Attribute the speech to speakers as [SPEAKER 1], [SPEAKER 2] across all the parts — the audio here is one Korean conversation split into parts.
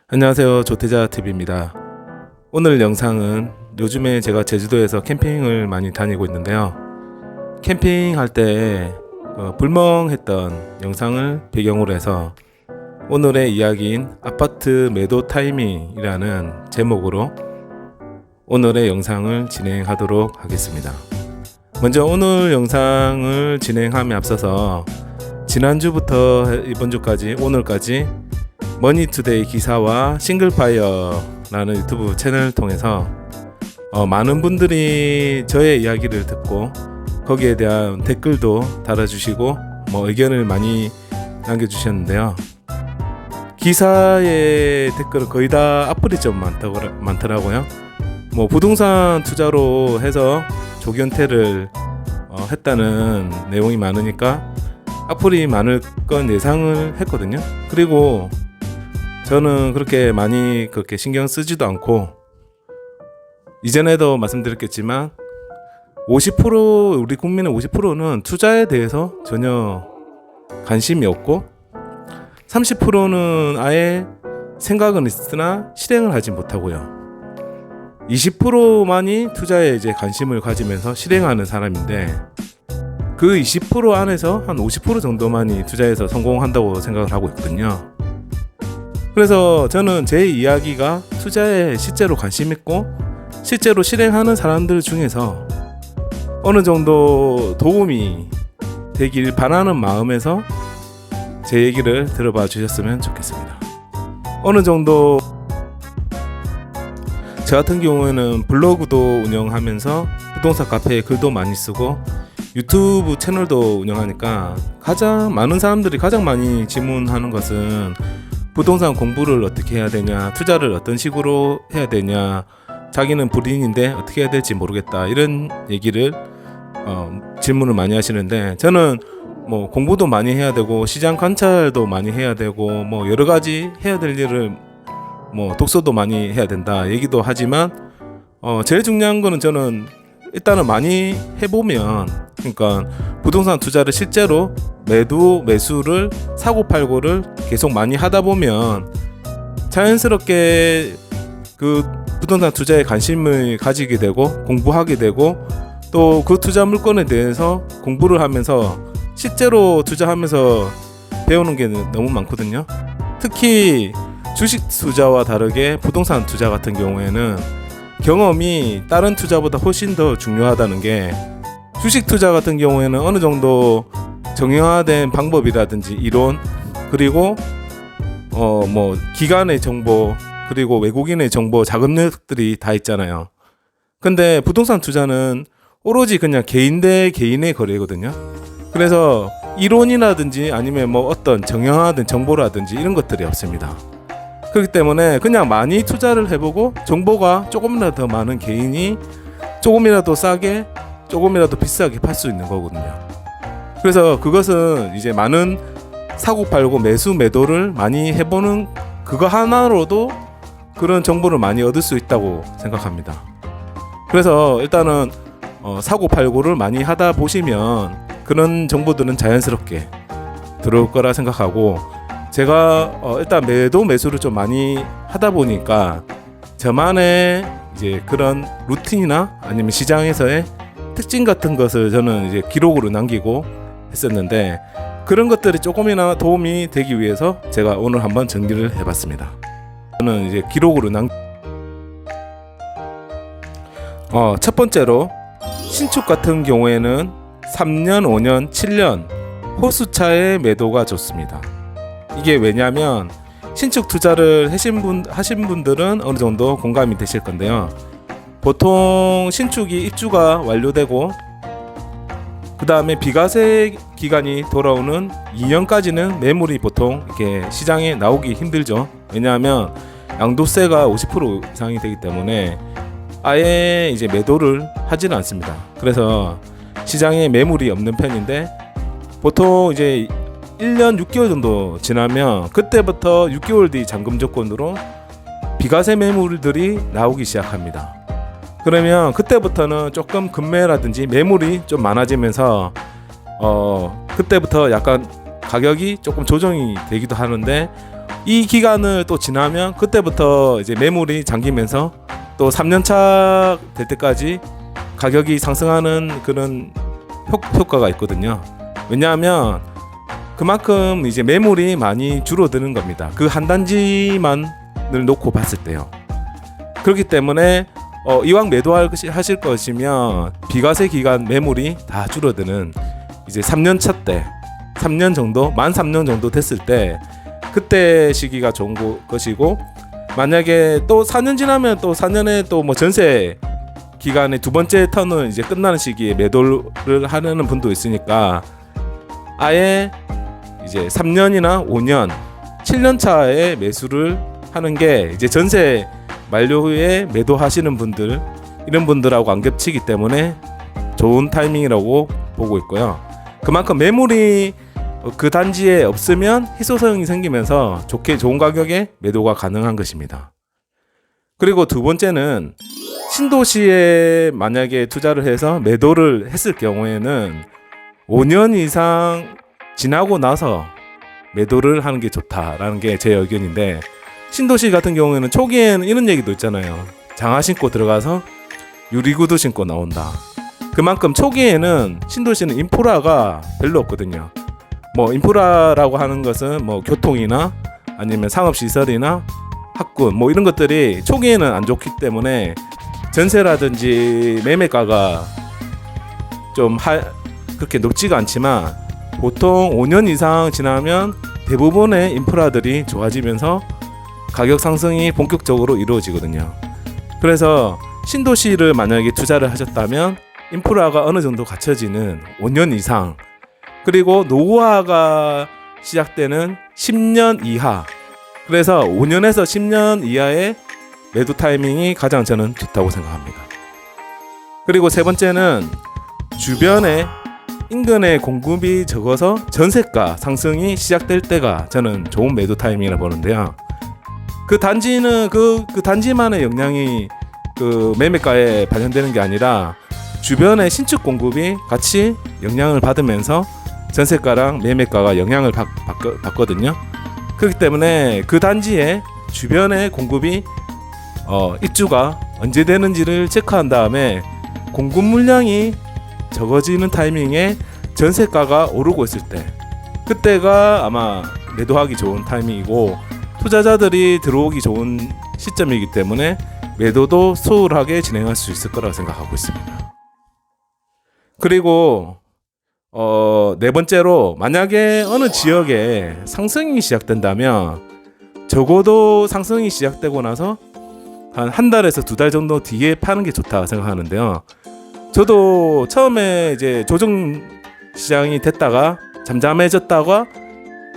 [SPEAKER 1] 안녕하세요, 조태자TV입니다. 오늘 영상은 요즘에 제가 제주도에서 캠핑을 많이 다니고 있는데요, 캠핑할 때 불멍했던 영상을 배경으로 해서 오늘의 이야기인 아파트 매도 타이밍이라는 제목으로 오늘의 영상을 진행하도록 하겠습니다. 먼저 오늘 영상을 진행함에 앞서서 지난주부터 이번주까지 오늘까지 머니투데이 기사와 싱글파이어라는 유튜브 채널을 통해서 많은 분들이 저의 이야기를 듣고 거기에 대한 댓글도 달아주시고 의견을 많이 남겨주셨는데요, 기사의 댓글은 거의 다 악플이 좀 많더라고요. 부동산 투자로 해서 조견태를 했다는 내용이 많으니까 악플이 많을 건 예상을 했거든요. 그리고 저는 그렇게 신경 쓰지도 않고, 이전에도 말씀드렸겠지만 50% 우리 국민의 50%는 투자에 대해서 전혀 관심이 없고 30%는 아예 생각은 있으나 실행을 하지 못하고요, 20%만이 투자에 이제 관심을 가지면서 실행하는 사람인데, 그 20% 안에서 한 50% 정도만이 투자에서 성공한다고 생각을 하고 있거든요. 그래서 저는 제 이야기가 투자에 실제로 관심 있고 실제로 실행하는 사람들 중에서 어느 정도 도움이 되길 바라는 마음에서 제 얘기를 들어봐 주셨으면 좋겠습니다. 어느 정도 저 같은 경우에는 블로그도 운영하면서 부동산 카페에 글도 많이 쓰고 유튜브 채널도 운영하니까 가장 많은 사람들이 가장 많이 질문하는 것은 부동산 공부를 어떻게 해야 되냐, 투자를 어떤 식으로 해야 되냐, 자기는 불인인데 어떻게 해야 될지 모르겠다, 이런 얘기를 질문을 많이 하시는데, 저는 공부도 많이 해야 되고 시장 관찰도 많이 해야 되고 여러 가지 해야 될 일을 독서도 많이 해야 된다 얘기도 하지만, 제일 중요한 거는 저는 일단은 많이 해보면, 그러니까 부동산 투자를 실제로 매수를 사고팔고를 계속 많이 하다 보면 자연스럽게 그 부동산 투자에 관심을 가지게 되고 공부하게 되고, 또 그 투자 물건에 대해서 공부를 하면서 실제로 투자하면서 배우는 게 너무 많거든요. 특히 주식 투자와 다르게 부동산 투자 같은 경우에는 경험이 다른 투자보다 훨씬 더 중요하다는 게, 주식 투자 같은 경우에는 어느 정도 정형화된 방법이라든지 이론, 그리고 기관의 정보, 그리고 외국인의 정보, 자금력들이 다 있잖아요. 근데 부동산 투자는 오로지 그냥 개인 대 개인의 거래거든요. 그래서 이론이라든지 아니면 어떤 정형화된 정보라든지 이런 것들이 없습니다. 그렇기 때문에 그냥 많이 투자를 해보고 정보가 조금이라도 더 많은 개인이 조금이라도 싸게, 조금이라도 비싸게 팔 수 있는 거거든요. 그래서 그것은 이제 많은 사고팔고 매도를 많이 해보는 그거 하나로도 그런 정보를 많이 얻을 수 있다고 생각합니다. 그래서 일단은 사고팔고를 많이 하다 보시면 그런 정보들은 자연스럽게 들어올 거라 생각하고, 제가 일단 매수를 좀 많이 하다 보니까 저만의 이제 그런 루틴이나 아니면 시장에서의 특징 같은 것을 저는 이제 기록으로 남기고 했었는데, 그런 것들이 조금이나 도움이 되기 위해서 제가 오늘 한번 정리를 해봤습니다. 저는 이제 기록으로 첫 번째로 신축 같은 경우에는 3년, 5년, 7년 호수차의 매도가 좋습니다. 이게 왜냐면 신축 투자를 하신 분들은 어느 정도 공감이 되실 건데요, 보통 신축이 입주가 완료되고 그 다음에 비과세 기간이 돌아오는 2년까지는 매물이 보통 이렇게 시장에 나오기 힘들죠. 왜냐하면 양도세가 50% 이상이 되기 때문에 아예 이제 매도를 하지는 않습니다. 그래서 시장에 매물이 없는 편인데, 보통 이제 1년 6개월 정도 지나면 그때부터 6개월 뒤 잔금 조건으로 비과세 매물들이 나오기 시작합니다. 그러면 그때부터는 조금 급매라든지 매물이 좀 많아지면서 그때부터 약간 가격이 조금 조정이 되기도 하는데, 이 기간을 또 지나면 그때부터 이제 매물이 잠기면서 또 3년차 될 때까지 가격이 상승하는 그런 효과가 있거든요. 왜냐하면 그만큼 이제 매물이 많이 줄어드는 겁니다. 그 한 단지만을 놓고 봤을 때요. 그렇기 때문에 이왕 매도하실 것이면 비과세 기간 매물이 다 줄어드는 이제 3년차 때 3년 정도, 만 3년 정도 됐을 때 그때 시기가 좋은 것이고, 만약에 또 4년 지나면 또 4년에 또 뭐 전세 기간의 두 번째 턴은 이제 끝나는 시기에 매도를 하려는 분도 있으니까 아예 이제 3년이나 5년, 7년 차에 매수를 하는 게 이제 전세 만료 후에 매도하시는 분들, 이런 분들하고 안 겹치기 때문에 좋은 타이밍이라고 보고 있고요. 그만큼 매물이 그 단지에 없으면 희소성이 생기면서 좋은 가격에 매도가 가능한 것입니다. 그리고 두 번째는 신도시에 만약에 투자를 해서 매도를 했을 경우에는 5년 이상 지나고 나서 매도를 하는 게 좋다라는 게 제 의견인데, 신도시 같은 경우에는 초기에는 이런 얘기도 있잖아요. 장화 신고 들어가서 유리구두 신고 나온다. 그만큼 초기에는 신도시는 인프라가 별로 없거든요. 뭐 인프라라고 하는 것은 뭐 교통이나 아니면 상업시설이나 학군 뭐 이런 것들이 초기에는 안 좋기 때문에 전세라든지 매매가가 좀 그렇게 높지가 않지만 보통 5년 이상 지나면 대부분의 인프라들이 좋아지면서 가격 상승이 본격적으로 이루어지거든요. 그래서 신도시를 만약에 투자를 하셨다면 인프라가 어느 정도 갖춰지는 5년 이상, 그리고 노후화가 시작되는 10년 이하, 그래서 5년에서 10년 이하의 매도 타이밍이 가장 저는 좋다고 생각합니다. 그리고 세 번째는 주변에 인근의 공급이 적어서 전세가 상승이 시작될 때가 저는 좋은 매도 타이밍이라고 보는데요. 그 단지는 그 단지만의 영향이 그 매매가에 반영되는 게 아니라 주변의 신축 공급이 같이 영향을 받으면서 전세가랑 매매가가 영향을 받거든요. 그렇기 때문에 그 단지의 주변의 공급이 입주가 언제 되는지를 체크한 다음에 공급 물량이 적어지는 타이밍에 전세가가 오르고 있을 때, 그때가 아마 매도하기 좋은 타이밍이고 투자자들이 들어오기 좋은 시점이기 때문에 매도도 수월하게 진행할 수 있을 거라고 생각하고 있습니다. 그리고 네 번째로, 만약에 어느 지역에 상승이 시작된다면 적어도 상승이 시작되고 나서 한 달에서 두 달 정도 뒤에 파는 게 좋다 생각하는데요. 저도 처음에 이제 조정 시장이 됐다가 잠잠해졌다가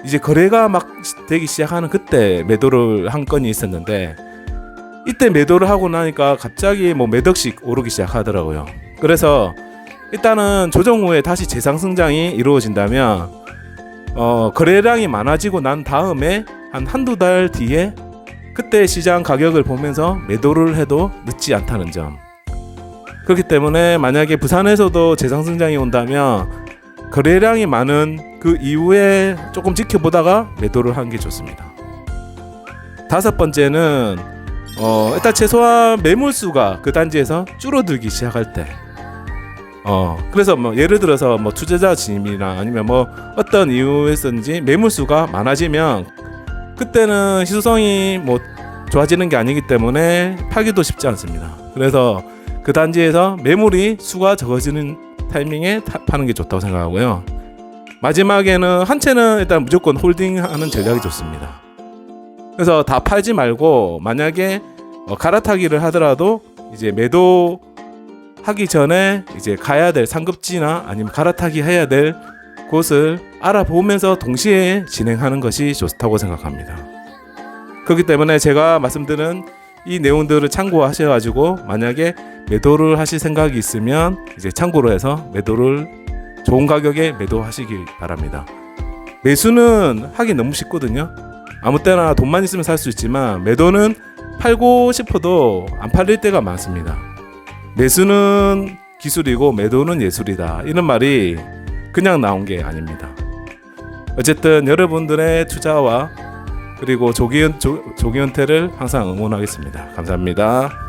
[SPEAKER 1] 이제 거래가 막 되기 시작하는 그때 매도를 한 건이 있었는데, 이때 매도를 하고 나니까 갑자기 뭐 몇 억씩 오르기 시작하더라고요. 그래서 일단은 조정 후에 다시 재상승장이 이루어진다면 거래량이 많아지고 난 다음에 한두 달 뒤에 그때 시장 가격을 보면서 매도를 해도 늦지 않다는 점. 그렇기 때문에 만약에 부산에서도 재상승장이 온다면 거래량이 많은 그 이후에 조금 지켜보다가 매도를 하는 게 좋습니다. 다섯 번째는 일단 최소한 매물수가 그 단지에서 줄어들기 시작할 때, 그래서 뭐 예를 들어서 뭐 투자자 진입이나 아니면 뭐 어떤 이유에서인지 매물수가 많아지면 그때는 희소성이 뭐 좋아지는 게 아니기 때문에 팔기도 쉽지 않습니다. 그래서 그 단지에서 매물이 수가 적어지는 타이밍에 파는 게 좋다고 생각하고요. 마지막에는 한 채는 일단 무조건 홀딩하는 전략이 좋습니다. 그래서 다 팔지 말고 만약에 갈아타기를 하더라도 이제 매도 하기 전에 이제 가야 될 상급지나 아니면 갈아타기 해야 될 곳을 알아보면서 동시에 진행하는 것이 좋다고 생각합니다. 그렇기 때문에 제가 말씀드린 이 내용들을 참고하셔가지고 만약에 매도를 하실 생각이 있으면 이제 참고로 해서 매도를 좋은 가격에 매도하시길 바랍니다. 매수는 하기 너무 쉽거든요. 아무 때나 돈만 있으면 살 수 있지만 매도는 팔고 싶어도 안 팔릴 때가 많습니다. 매수는 기술이고 매도는 예술이다, 이런 말이 그냥 나온 게 아닙니다. 어쨌든 여러분들의 투자와 그리고 조기 은퇴를 항상 응원하겠습니다. 감사합니다.